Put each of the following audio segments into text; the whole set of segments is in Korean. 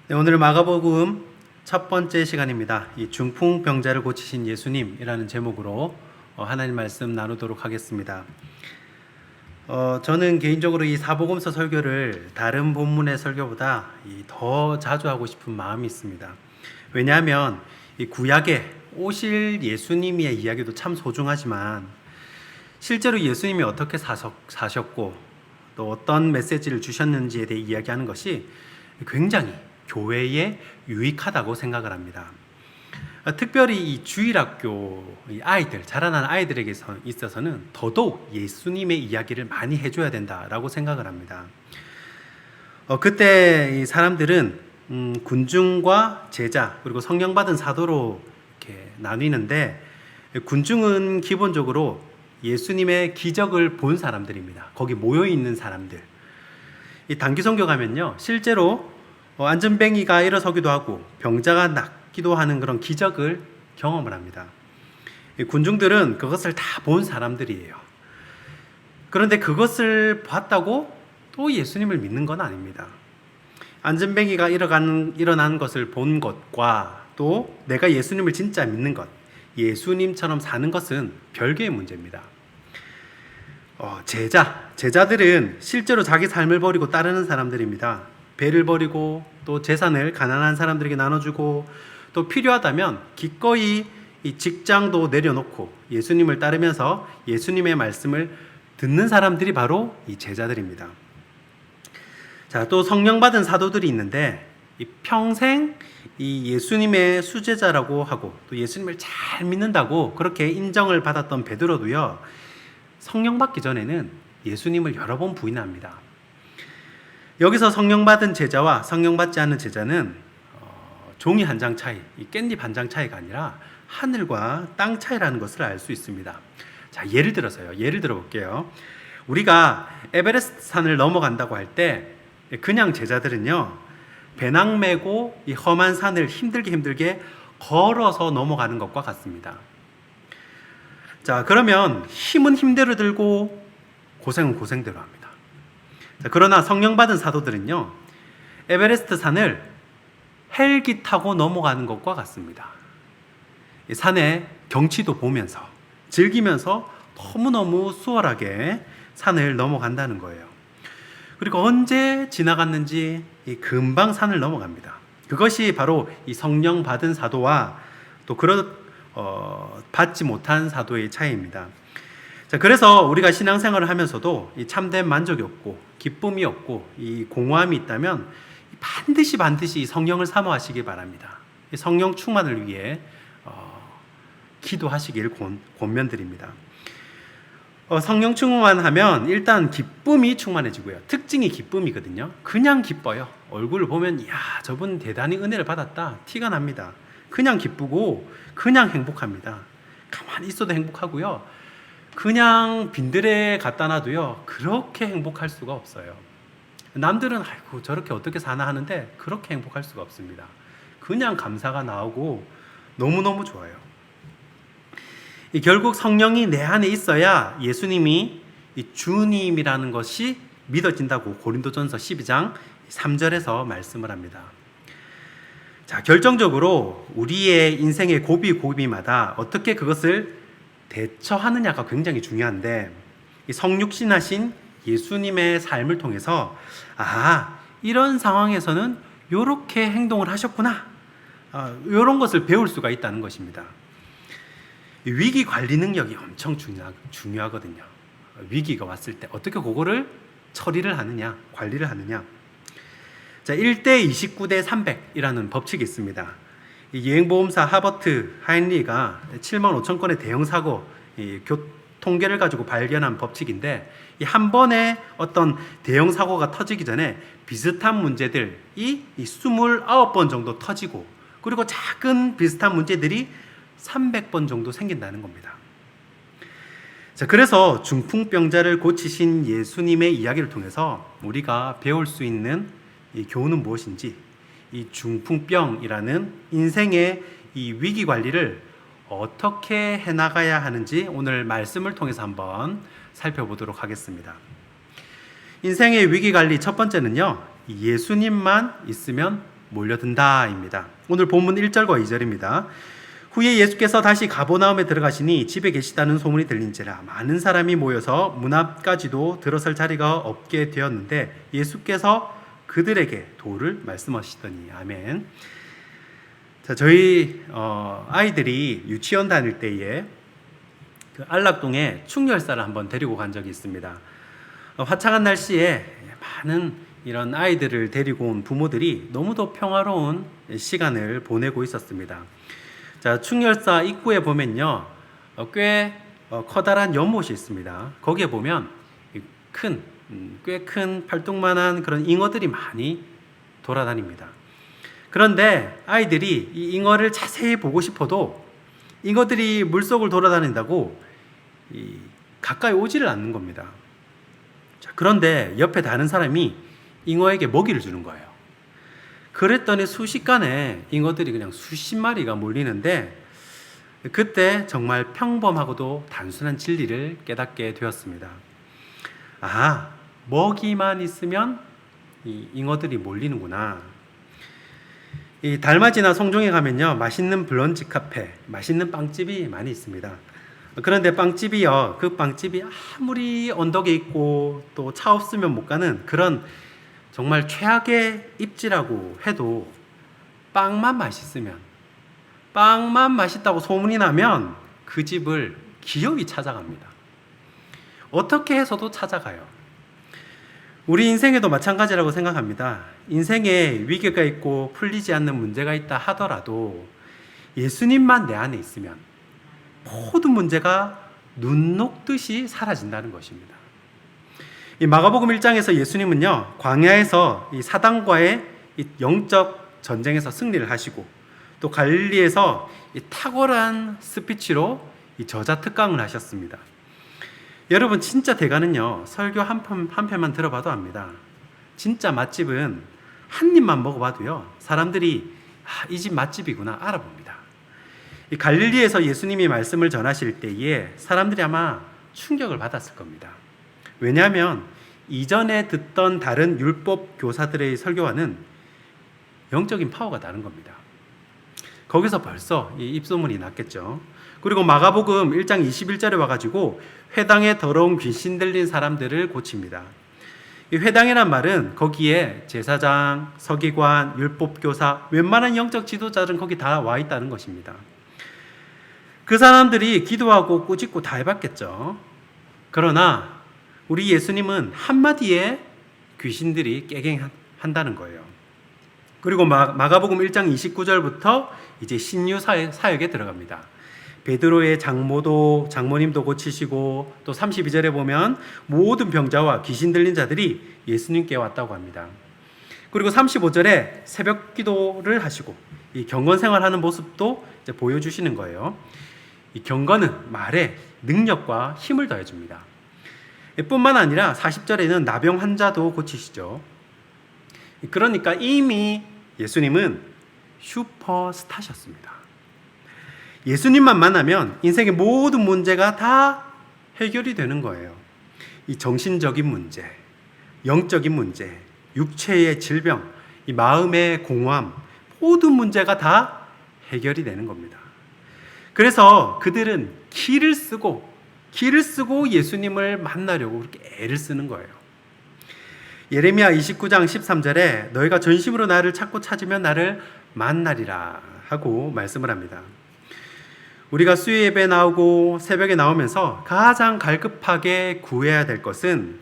네, 오늘 마가복음 첫 번째 시간입니다. 이 중풍병자를 고치신 예수님이라는 제목으로 하나님 말씀 나누도록 하겠습니다. 저는 개인적으로 이 사복음서 설교를 다른 본문의 설교보다 더 자주 하고 싶은 마음이 있습니다. 왜냐하면 이 구약에 오실 예수님의 이야기도 참 소중하지만 실제로 예수님이 어떻게 사셨고 또 어떤 메시지를 주셨는지에 대해 이야기하는 것이 굉장히 교회에 유익하다고 생각을 합니다. 특별히 이 주일학교 아이들, 자라난 아이들에게 있어서는 더더욱 예수님의 이야기를 많이 해줘야 된다라고 생각을 합니다. 그때 이 사람들은 군중과 제자 그리고 성령 받은 사도로 이렇게 나뉘는데, 군중은 기본적으로 예수님의 기적을 본 사람들입니다. 거기 모여 있는 사람들. 이 단기 선교 가면요, 실제로 안전뱅이가 일어서기도 하고 병자가 낫기도 하는 그런 기적을 경험을 합니다. 군중들은 그것을 다 본 사람들이에요. 그런데 그것을 봤다고 또 예수님을 믿는 건 아닙니다. 안전뱅이가 일어나는 것을 본 것과 또 내가 예수님을 진짜 믿는 것, 예수님처럼 사는 것은 별개의 문제입니다. 제자들은 실제로 자기 삶을 버리고 따르는 사람들입니다. 배를 버리고 또 재산을 가난한 사람들에게 나눠주고 또 필요하다면 기꺼이 이 직장도 내려놓고 예수님을 따르면서 예수님의 말씀을 듣는 사람들이 바로 이 제자들입니다. 자, 또 성령 받은 사도들이 있는데 평생 이 예수님의 수제자라고 하고 또 예수님을 잘 믿는다고 그렇게 인정을 받았던 베드로도요, 성령 받기 전에는 예수님을 여러 번 부인합니다. 여기서 성령 받은 제자와 성령 받지 않은 제자는 종이 한 장 차이, 이 깻잎 한 장 차이가 아니라 하늘과 땅 차이라는 것을 알 수 있습니다. 자, 예를 들어볼게요. 우리가 에베레스트 산을 넘어간다고 할 때 그냥 제자들은요, 배낭 메고 이 험한 산을 힘들게 걸어서 넘어가는 것과 같습니다. 자, 그러면 힘은 힘대로 들고 고생은 고생대로 합니다. 자, 그러나 성령 받은 사도들은요, 에베레스트 산을 헬기 타고 넘어가는 것과 같습니다. 이 산의 경치도 보면서 즐기면서 너무너무 수월하게 산을 넘어간다는 거예요. 그리고 언제 지나갔는지 금방 산을 넘어갑니다. 그것이 바로 이 성령 받은 사도와 또 받지 못한 사도의 차이입니다. 자, 그래서 우리가 신앙생활을 하면서도 이 참된 만족이 없고 기쁨이 없고 이 공허함이 있다면 반드시 이 성령을 사모하시기 바랍니다. 이 성령 충만을 위해 기도하시길 권면드립니다. 성령 충만하면 일단 기쁨이 충만해지고요. 특징이 기쁨이거든요. 그냥 기뻐요. 얼굴을 보면 이야, 저분 대단히 은혜를 받았다 티가 납니다. 그냥 기쁘고 그냥 행복합니다. 가만히 있어도 행복하고요. 그냥 빈들에 갖다 놔도요, 그렇게 행복할 수가 없어요. 남들은 아이고 저렇게 어떻게 사나 하는데 그렇게 행복할 수가 없습니다. 그냥 감사가 나오고 너무너무 좋아요. 결국 성령이 내 안에 있어야 예수님이 주님이라는 것이 믿어진다고 고린도전서 12장 3절에서 말씀을 합니다. 자, 결정적으로 우리의 인생의 고비마다 어떻게 그것을 대처하느냐가 굉장히 중요한데, 이 성육신하신 예수님의 삶을 통해서 이런 상황에서는 이렇게 행동을 하셨구나, 이런 것을 배울 수가 있다는 것입니다. 위기 관리 능력이 엄청 중요하거든요. 위기가 왔을 때 어떻게 그거를 처리를 하느냐, 관리를 하느냐. 자, 1대 29대 300이라는 법칙이 있습니다. 이 여행보험사 하버트 하인리가 7만 5천 건의 대형 사고 통계를 가지고 발견한 법칙인데, 이 한 번에 어떤 대형 사고가 터지기 전에 비슷한 문제들이 29번 정도 터지고, 그리고 작은 비슷한 문제들이 300번 정도 생긴다는 겁니다. 자, 그래서 중풍병자를 고치신 예수님의 이야기를 통해서 우리가 배울 수 있는 이 교훈은 무엇인지, 이 중풍병이라는 인생의 이 위기 관리를 어떻게 해나가야 하는지 오늘 말씀을 통해서 한번 살펴보도록 하겠습니다. 인생의 위기 관리 첫 번째는요, 예수님만 있으면 몰려든다입니다. 오늘 본문 1절과 2절입니다. 후에 예수께서 다시 가버나움에 들어가시니 집에 계시다는 소문이 들린지라 많은 사람이 모여서 문 앞까지도 들어설 자리가 없게 되었는데 예수께서 그들에게 도를 말씀하시더니. 아멘. 자, 저희 아이들이 유치원 다닐 때에 그 안락동에 충혈사를 한번 데리고 간 적이 있습니다. 화창한 날씨에 많은 이런 아이들을 데리고 온 부모들이 너무도 평화로운 시간을 보내고 있었습니다. 자, 충혈사 입구에 보면요, 꽤 커다란 연못이 있습니다. 거기에 보면 꽤 큰 팔뚝만한 그런 잉어들이 많이 돌아다닙니다. 그런데 아이들이 이 잉어를 자세히 보고 싶어도 잉어들이 물속을 돌아다닌다고 가까이 오지를 않는 겁니다. 자, 그런데 옆에 다른 사람이 잉어에게 먹이를 주는 거예요. 그랬더니 순식간에 잉어들이 그냥 수십 마리가 몰리는데 그때 정말 평범하고도 단순한 진리를 깨닫게 되었습니다. 아, 먹이만 있으면 이 잉어들이 몰리는구나. 이 달맞이나 송정에 가면요, 맛있는 브런치 카페, 맛있는 빵집이 많이 있습니다. 그런데 빵집이요, 그 빵집이 아무리 언덕에 있고 또 차 없으면 못 가는 그런 정말 최악의 입지라고 해도 빵만 맛있으면, 빵만 맛있다고 소문이 나면 그 집을 기어이 찾아갑니다. 어떻게 해서도 찾아가요. 우리 인생에도 마찬가지라고 생각합니다. 인생에 위기가 있고 풀리지 않는 문제가 있다 하더라도 예수님만 내 안에 있으면 모든 문제가 눈 녹듯이 사라진다는 것입니다. 이 마가복음 1장에서 예수님은요, 광야에서 이 사단과의 이 영적 전쟁에서 승리를 하시고 또 갈릴리에서 이 탁월한 스피치로 이 저자 특강을 하셨습니다. 여러분, 진짜 대가는요, 설교 한 편만 들어봐도 압니다. 진짜 맛집은 한 입만 먹어봐도요, 사람들이 이 집 맛집이구나 알아봅니다. 이 갈릴리에서 예수님이 말씀을 전하실 때에 사람들이 아마 충격을 받았을 겁니다. 왜냐하면 이전에 듣던 다른 율법 교사들의 설교와는 영적인 파워가 다른 겁니다. 거기서 벌써 이 입소문이 났겠죠. 그리고 마가복음 1장 21절에 와가지고 회당에 더러운 귀신 들린 사람들을 고칩니다. 이 회당이란 말은 거기에 제사장, 서기관, 율법교사, 웬만한 영적 지도자들은 거기 다 와 있다는 것입니다. 그 사람들이 기도하고 꾸짖고 다 해봤겠죠. 그러나 우리 예수님은 한마디에 귀신들이 깨갱한다는 거예요. 그리고 마가복음 1장 29절부터 이제 신유 사역에 들어갑니다. 베드로의 장모님도 고치시고 또 32절에 보면 모든 병자와 귀신 들린 자들이 예수님께 왔다고 합니다. 그리고 35절에 새벽 기도를 하시고 이 경건 생활하는 모습도 이제 보여주시는 거예요. 이 경건은 말에 능력과 힘을 더해줍니다. 뿐만 아니라 40절에는 나병 환자도 고치시죠. 그러니까 이미 예수님은 슈퍼스타셨습니다. 예수님만 만나면 인생의 모든 문제가 다 해결이 되는 거예요. 이 정신적인 문제, 영적인 문제, 육체의 질병, 이 마음의 공허함, 모든 문제가 다 해결이 되는 겁니다. 그래서 그들은 기를 쓰고 예수님을 만나려고 그렇게 애를 쓰는 거예요. 예레미야 29장 13절에 너희가 전심으로 나를 찾으면 나를 만나리라 하고 말씀을 합니다. 우리가 수요 예배에 나오고 새벽에 나오면서 가장 갈급하게 구해야 될 것은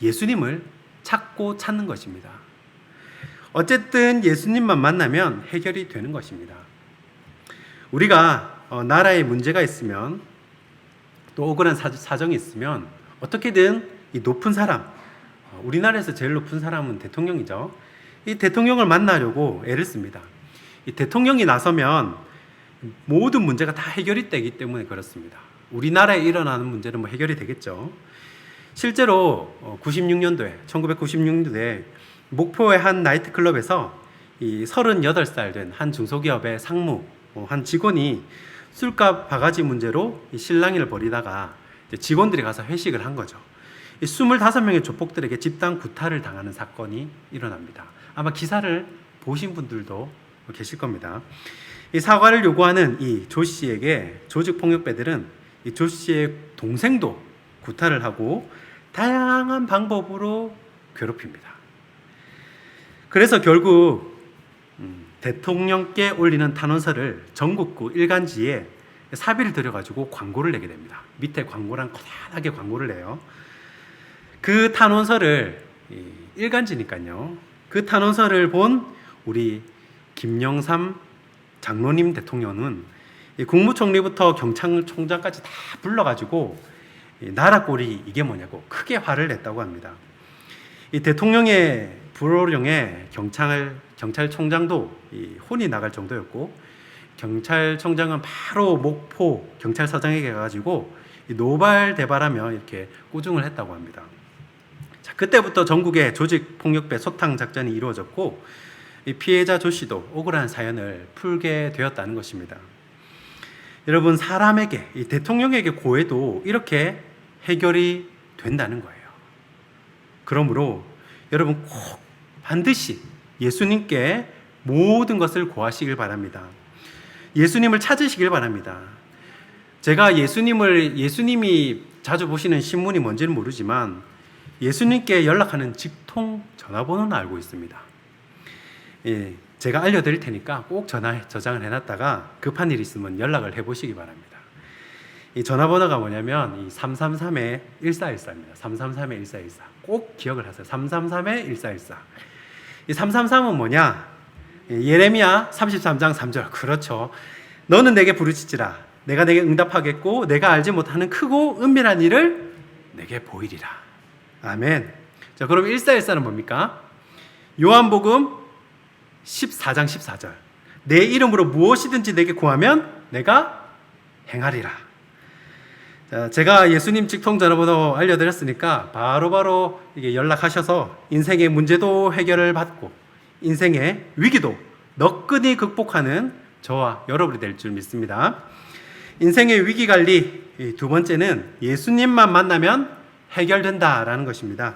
예수님을 찾는 것입니다. 어쨌든 예수님만 만나면 해결이 되는 것입니다. 우리가 나라에 문제가 있으면 또 억울한 사정이 있으면 어떻게든 이 높은 사람, 우리나라에서 제일 높은 사람은 대통령이죠. 이 대통령을 만나려고 애를 씁니다. 이 대통령이 나서면 모든 문제가 다 해결이 되기 때문에 그렇습니다. 우리나라에 일어나는 문제는 뭐 해결이 되겠죠. 실제로 1996년도에 목포의 한 나이트클럽에서 이 38살 된 한 중소기업의 상무, 한 직원이 술값 바가지 문제로 실랑이를 벌이다가 직원들이 가서 회식을 한 거죠. 25명의 조폭들에게 집단 구타를 당하는 사건이 일어납니다. 아마 기사를 보신 분들도 계실 겁니다. 이 사과를 요구하는 이 조 씨에게 조직폭력배들은 이 조 씨의 동생도 구타를 하고 다양한 방법으로 괴롭힙니다. 그래서 결국 대통령께 올리는 탄원서를 전국구 일간지에 사비를 들여가지고 광고를 내게 됩니다. 밑에 광고랑 커다랗게 광고를 내요. 그 탄원서를 일간지니까요. 그 탄원서를 본 우리 김영삼 장로님 대통령은 국무총리부터 경찰총장까지 다 불러가지고 나라 꼴이 이게 뭐냐고 크게 화를 냈다고 합니다. 이 대통령의 불호령에 경찰총장도 혼이 나갈 정도였고, 경찰청장은 바로 목포 경찰서장에게 가가지고 노발대발하며 이렇게 꾸중을 했다고 합니다. 자, 그때부터 전국에 조직폭력배 소탕 작전이 이루어졌고, 이 피해자 조 씨도 억울한 사연을 풀게 되었다는 것입니다. 여러분, 사람에게, 이 대통령에게 고해도 이렇게 해결이 된다는 거예요. 그러므로 여러분 꼭 반드시 예수님께 모든 것을 고하시길 바랍니다. 예수님을 찾으시길 바랍니다. 제가 예수님이 자주 보시는 신문이 뭔지는 모르지만 예수님께 연락하는 직통 전화번호는 알고 있습니다. 예, 제가 알려드릴 테니까 꼭 저장을 해놨다가 급한 일이 있으면 연락을 해보시기 바랍니다. 이 전화번호가 뭐냐면 333-1414입니다. 333-1414. 꼭 기억을 하세요. 333-1414. 이 333은 뭐냐? 예레미야 33장 3절. 그렇죠. 너는 내게 부르짖으라. 내가 내게 응답하겠고 내가 알지 못하는 크고 은밀한 일을 내게 보이리라. 아멘. 자, 그럼 1414는 뭡니까? 요한복음 14장 14절. 내 이름으로 무엇이든지 내게 구하면 내가 행하리라. 자, 제가 예수님 직통 전화번호 알려드렸으니까 바로바로 이게 연락하셔서 인생의 문제도 해결을 받고 인생의 위기도 너끈히 극복하는 저와 여러분이 될 줄 믿습니다. 인생의 위기 관리 두 번째는 예수님만 만나면 해결된다라는 것입니다.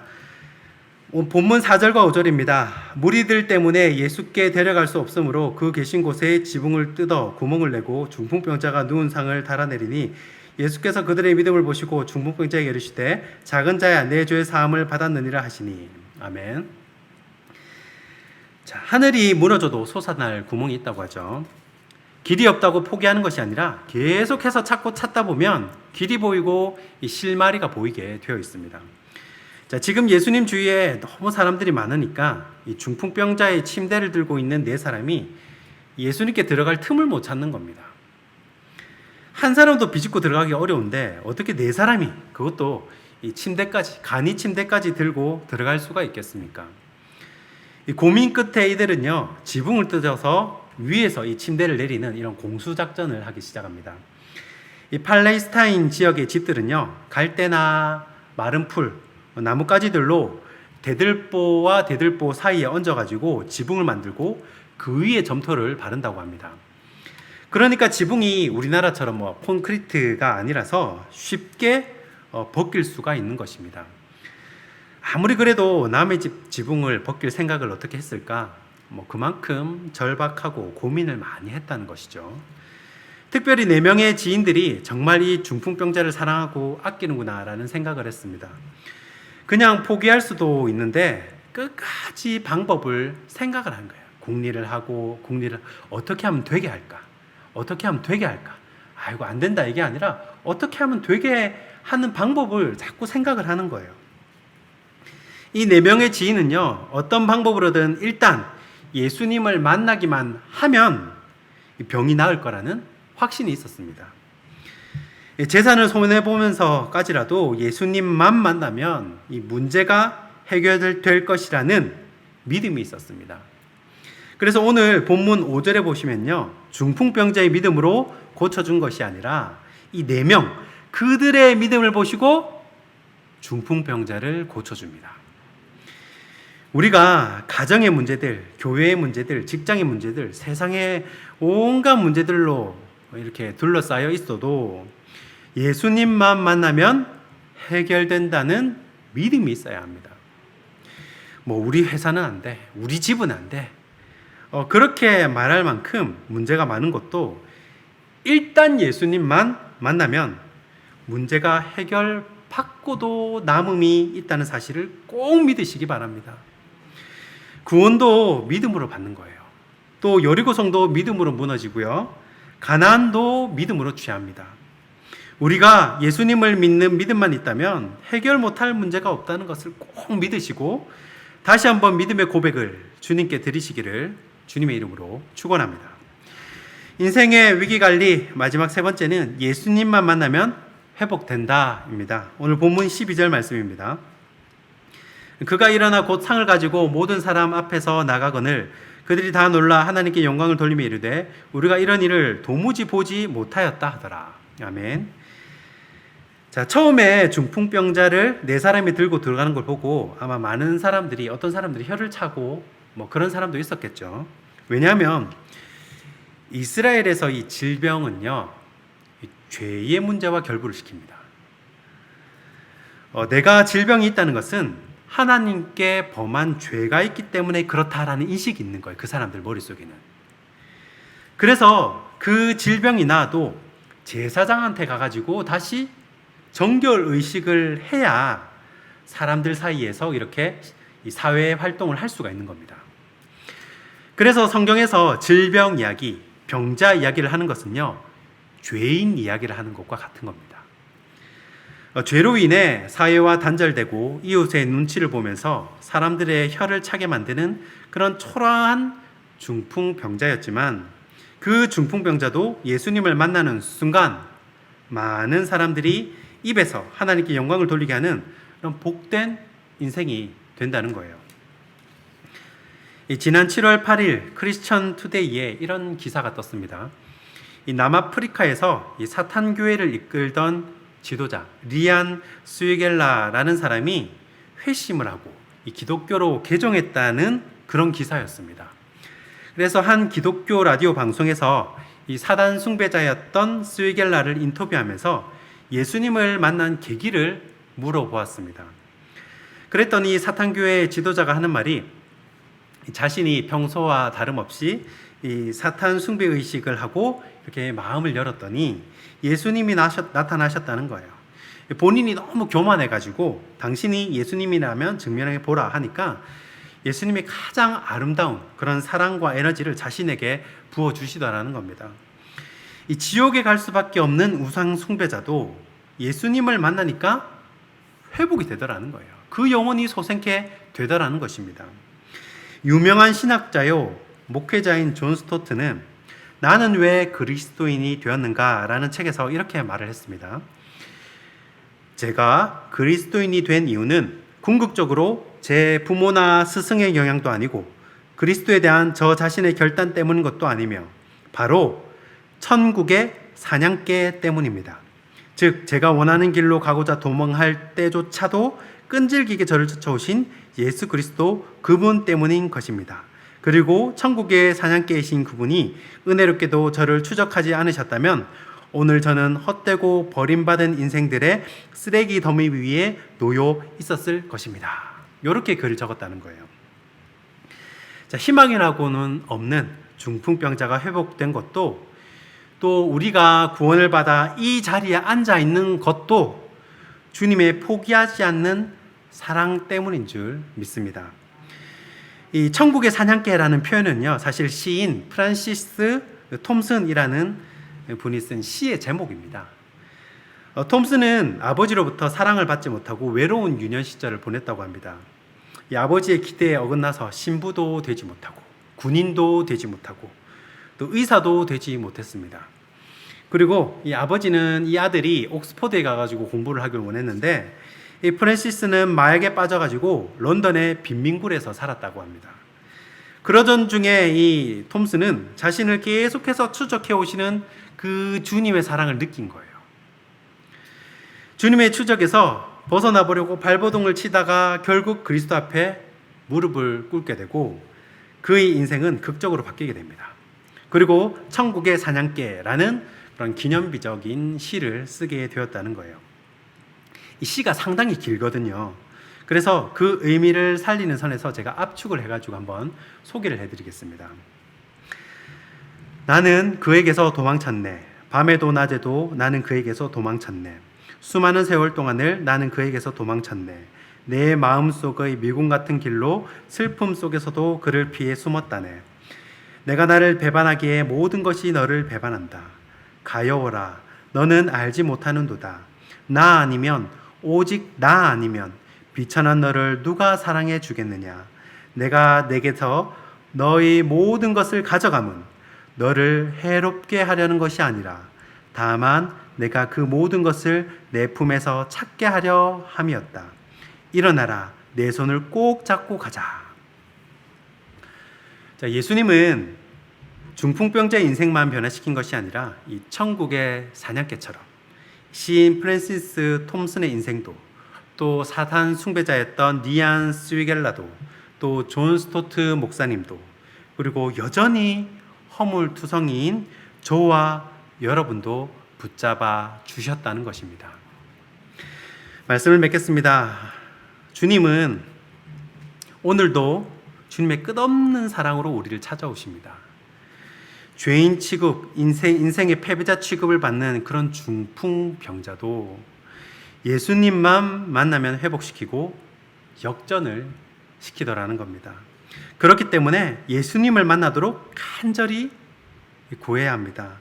본문 4절과 5절입니다. 무리들 때문에 예수께 데려갈 수 없으므로 그 계신 곳에 지붕을 뜯어 구멍을 내고 중풍병자가 누운 상을 달아내리니 예수께서 그들의 믿음을 보시고 중풍병자에게 이르시되 작은 자야 내 죄의 사함을 받았느니라 하시니. 아멘. 자, 하늘이 무너져도 솟아날 구멍이 있다고 하죠. 길이 없다고 포기하는 것이 아니라 계속해서 찾다 보면 길이 보이고 이 실마리가 보이게 되어 있습니다. 자, 지금 예수님 주위에 너무 사람들이 많으니까 이 중풍병자의 침대를 들고 있는 네 사람이 예수님께 들어갈 틈을 못 찾는 겁니다. 한 사람도 비집고 들어가기 어려운데 어떻게 네 사람이, 그것도 이 침대까지, 간이 침대까지 들고 들어갈 수가 있겠습니까? 이 고민 끝에 이들은요, 지붕을 뜯어서 위에서 이 침대를 내리는 이런 공수작전을 하기 시작합니다. 이 팔레스타인 지역의 집들은요, 갈대나 마른 풀, 나뭇가지들로 대들보와 대들보 사이에 얹어가지고 지붕을 만들고 그 위에 점토를 바른다고 합니다. 그러니까 지붕이 우리나라처럼 콘크리트가 아니라서 쉽게 벗길 수가 있는 것입니다. 아무리 그래도 남의 집 지붕을 벗길 생각을 어떻게 했을까? 그만큼 절박하고 고민을 많이 했다는 것이죠. 특별히 4명의 지인들이 정말 이 중풍병자를 사랑하고 아끼는구나라는 생각을 했습니다. 그냥 포기할 수도 있는데 끝까지 방법을 생각을 한 거예요. 궁리를 하고 어떻게 하면 되게 할까? 어떻게 하면 되게 할까? 아이고, 안 된다 이게 아니라 어떻게 하면 되게 하는 방법을 자꾸 생각을 하는 거예요. 이 4명의 지인은요, 어떤 방법으로든 일단 예수님을 만나기만 하면 병이 나을 거라는 확신이 있었습니다. 재산을 손해보면서까지라도 예수님만 만나면 이 문제가 해결될 것이라는 믿음이 있었습니다. 그래서 오늘 본문 5절에 보시면요, 중풍병자의 믿음으로 고쳐준 것이 아니라 이 4명, 그들의 믿음을 보시고 중풍병자를 고쳐줍니다. 우리가 가정의 문제들, 교회의 문제들, 직장의 문제들, 세상의 온갖 문제들로 이렇게 둘러싸여 있어도 예수님만 만나면 해결된다는 믿음이 있어야 합니다. 우리 회사는 안 돼, 우리 집은 안 돼, 그렇게 말할 만큼 문제가 많은 것도 일단 예수님만 만나면 문제가 해결받고도 남음이 있다는 사실을 꼭 믿으시기 바랍니다. 구원도 믿음으로 받는 거예요. 또 여리고성도 믿음으로 무너지고요. 가나안도 믿음으로 취합니다. 우리가 예수님을 믿는 믿음만 있다면 해결 못할 문제가 없다는 것을 꼭 믿으시고 다시 한번 믿음의 고백을 주님께 드리시기를 주님의 이름으로 축원합니다. 인생의 위기관리 마지막 세 번째는 예수님만 만나면 회복된다입니다. 오늘 본문 12절 말씀입니다. 그가 일어나 곧 상을 가지고 모든 사람 앞에서 나가거늘 그들이 다 놀라 하나님께 영광을 돌리며 이르되 우리가 이런 일을 도무지 보지 못하였다 하더라. 아멘. 자, 처음에 중풍병자를 네 사람이 들고 들어가는 걸 보고 아마 많은 사람들이, 어떤 사람들이 혀를 차고 뭐 그런 사람도 있었겠죠. 왜냐하면 이스라엘에서 이 질병은요, 죄의 문제와 결부를 시킵니다. 내가 질병이 있다는 것은 하나님께 범한 죄가 있기 때문에 그렇다라는 인식이 있는 거예요. 그 사람들 머릿속에는. 그래서 그 질병이 나도 제사장한테 가가지고 다시 정결의식을 해야 사람들 사이에서 이렇게 이 사회 활동을 할 수가 있는 겁니다. 그래서 성경에서 질병 이야기, 병자 이야기를 하는 것은요, 죄인 이야기를 하는 것과 같은 겁니다. 죄로 인해 사회와 단절되고 이웃의 눈치를 보면서 사람들의 혀를 차게 만드는 그런 초라한 중풍병자였지만 그 중풍병자도 예수님을 만나는 순간 많은 사람들이 입에서 하나님께 영광을 돌리게 하는 그런 복된 인생이 된다는 거예요. 지난 7월 8일 크리스천 투데이에 이런 기사가 떴습니다. 이 남아프리카에서 이 사탄교회를 이끌던 지도자 리안 스위겔라라는 사람이 회심을 하고 이 기독교로 개종했다는 그런 기사였습니다. 그래서 한 기독교 라디오 방송에서 이 사단 숭배자였던 스위겔라를 인터뷰하면서 예수님을 만난 계기를 물어보았습니다. 그랬더니 사탄교회 지도자가 하는 말이 자신이 평소와 다름없이 이 사탄 숭배 의식을 하고 이렇게 마음을 열었더니 예수님이 나타나셨다는 거예요. 본인이 너무 교만해가지고 당신이 예수님이라면 증명해 보라 하니까 예수님이 가장 아름다운 그런 사랑과 에너지를 자신에게 부어주시더라는 겁니다. 이 지옥에 갈 수밖에 없는 우상 숭배자도 예수님을 만나니까 회복이 되더라는 거예요. 그 영혼이 소생케 되더라는 것입니다. 유명한 신학자요 목회자인 존 스토트는 나는 왜 그리스도인이 되었는가 라는 책에서 이렇게 말을 했습니다. 제가 그리스도인이 된 이유는 궁극적으로 제 부모나 스승의 영향도 아니고 그리스도에 대한 저 자신의 결단 때문인 것도 아니며 바로 천국의 사냥개 때문입니다. 즉 제가 원하는 길로 가고자 도망할 때조차도 끈질기게 저를 쫓아오신 예수 그리스도 그분 때문인 것입니다. 그리고 천국의 사냥개이신 그분이 은혜롭게도 저를 추적하지 않으셨다면 오늘 저는 헛되고 버림받은 인생들의 쓰레기 더미 위에 놓여 있었을 것입니다. 이렇게 글을 적었다는 거예요. 자, 희망이라고는 없는 중풍병자가 회복된 것도 또 우리가 구원을 받아 이 자리에 앉아 있는 것도 주님의 포기하지 않는 사랑 때문인 줄 믿습니다. 이 천국의 사냥개라는 표현은요, 사실 시인 프란시스 톰슨이라는 분이 쓴 시의 제목입니다. 톰슨은 아버지로부터 사랑을 받지 못하고 외로운 유년 시절을 보냈다고 합니다. 이 아버지의 기대에 어긋나서 신부도 되지 못하고 군인도 되지 못하고 또 의사도 되지 못했습니다. 그리고 이 아버지는 이 아들이 옥스퍼드에 가가지고 공부를 하길 원했는데 이 프란시스는 마약에 빠져가지고 런던의 빈민굴에서 살았다고 합니다. 그러던 중에 이 톰슨은 자신을 계속해서 추적해 오시는 그 주님의 사랑을 느낀 거예요. 주님의 추적에서 벗어나 보려고 발버둥을 치다가 결국 그리스도 앞에 무릎을 꿇게 되고 그의 인생은 극적으로 바뀌게 됩니다. 그리고 천국의 사냥개라는 그런 기념비적인 시를 쓰게 되었다는 거예요. 이 시가 상당히 길거든요. 그래서 그 의미를 살리는 선에서 제가 압축을 해가지고 한번 소개를 해드리겠습니다. 나는 그에게서 도망쳤네. 밤에도 낮에도 나는 그에게서 도망쳤네. 수많은 세월 동안을 나는 그에게서 도망쳤네. 내 마음속의 미궁 같은 길로 슬픔 속에서도 그를 피해 숨었다네. 내가 나를 배반하기에 모든 것이 너를 배반한다. 가여워라. 너는 알지 못하는도다. 나 아니면, 오직 나 아니면 비천한 너를 누가 사랑해 주겠느냐. 내가 내게서 너의 모든 것을 가져감은 너를 해롭게 하려는 것이 아니라 다만 내가 그 모든 것을 내 품에서 찾게 하려 함이었다. 일어나라. 내 손을 꼭 잡고 가자. 자, 예수님은 중풍병자의 인생만 변화시킨 것이 아니라 이 천국의 사냥개처럼 시인 프랜시스 톰슨의 인생도, 또 사탄 숭배자였던 니안 스위겔라도, 또 존 스토트 목사님도, 그리고 여전히 허물투성이인 저와 여러분도 붙잡아 주셨다는 것입니다. 말씀을 맺겠습니다. 주님은 오늘도 주님의 끝없는 사랑으로 우리를 찾아오십니다. 죄인 취급, 인생의 패배자 취급을 받는 그런 중풍병자도 예수님만 만나면 회복시키고 역전을 시키더라는 겁니다. 그렇기 때문에 예수님을 만나도록 간절히 구해야 합니다.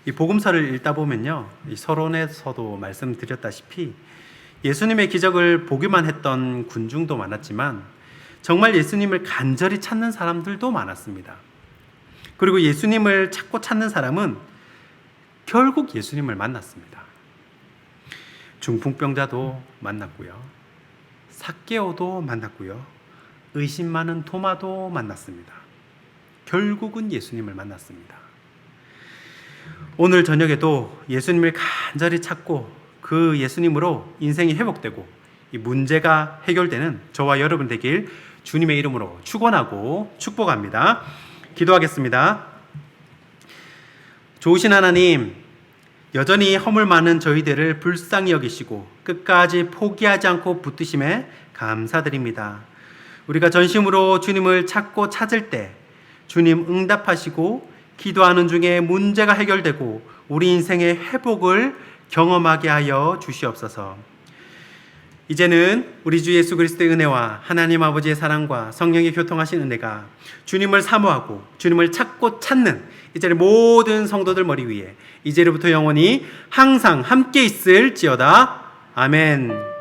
이 복음서를 읽다 보면요, 이 서론에서도 말씀드렸다시피 예수님의 기적을 보기만 했던 군중도 많았지만 정말 예수님을 간절히 찾는 사람들도 많았습니다. 그리고 예수님을 찾고 찾는 사람은 결국 예수님을 만났습니다. 중풍병자도 만났고요, 삭개오도 만났고요, 의심 많은 도마도 만났습니다. 결국은 예수님을 만났습니다. 오늘 저녁에도 예수님을 간절히 찾고 그 예수님으로 인생이 회복되고 이 문제가 해결되는 저와 여러분 되길 주님의 이름으로 축원하고 축복합니다. 기도하겠습니다. 좋으신 하나님, 여전히 허물 많은 저희들을 불쌍히 여기시고 끝까지 포기하지 않고 붙드심에 감사드립니다. 우리가 전심으로 주님을 찾고 찾을 때 주님 응답하시고 기도하는 중에 문제가 해결되고 우리 인생의 회복을 경험하게 하여 주시옵소서. 이제는 우리 주 예수 그리스도의 은혜와 하나님 아버지의 사랑과 성령의 교통하신 은혜가 주님을 사모하고 주님을 찾고 찾는 이 자리 모든 성도들 머리 위에 이제로부터 영원히 항상 함께 있을지어다. 아멘.